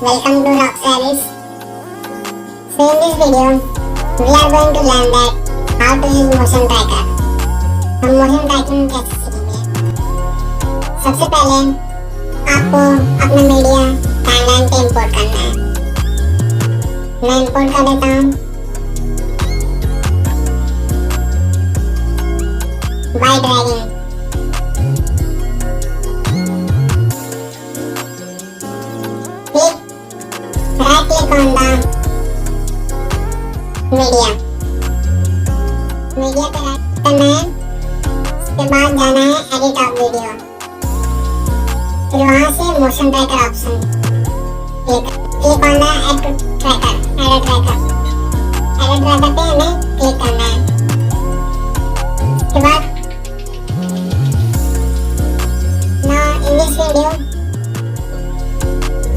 Welcome to Rock Series. So in this video, we are going to learn that how to use motion tracker. हम motion tracking कैसे सीखेंगे? सबसे पहले आपको अपना मीडिया टाइमलाइन पे इंपोर्ट करना है. मैं इंपोर्ट कर देता हूँ. Bye dragging right click on the media पे right करना है. उसके बाद जाना है edit of video. फिर वहाँ से motion tracker option click on the add tracker पे हमें क्लिक करना है. उसके बाद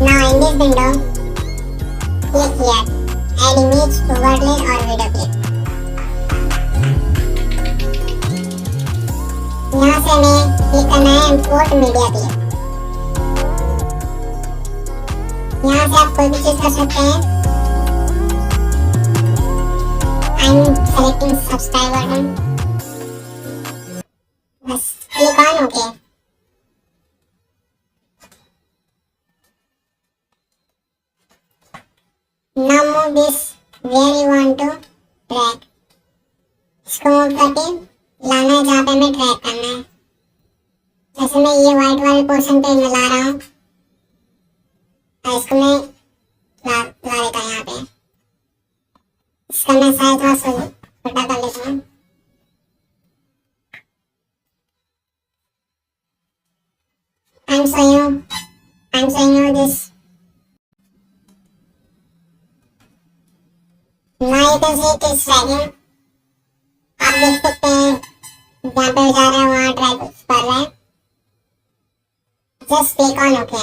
now in this window click here, add image, overlay और video clip. यहाँ से हमें क्लिक करना है import media clip. यहाँ से आप कोई भी चीज कर सकते हैं. I'm selecting subscribe button. बस click on OK. Now move this where you want to track. इसको मूव करके लाना है जहाँ पे हमें ट्रैक करना है. जैसे मैं ये व्हाइट वाले पोर्शन पे मैं ला रहा हूँ. इसको मैं ला देता हूँ यहाँ पे. इसका मैं साइज थोड़ा छोटा कर लेता हूँ. I'm showing you this. Now you can see it is tracking. आप देख सकते हैं जहाँ पे जा रहा है वहाँ ट्रैक कर रहा है. Just click on OK.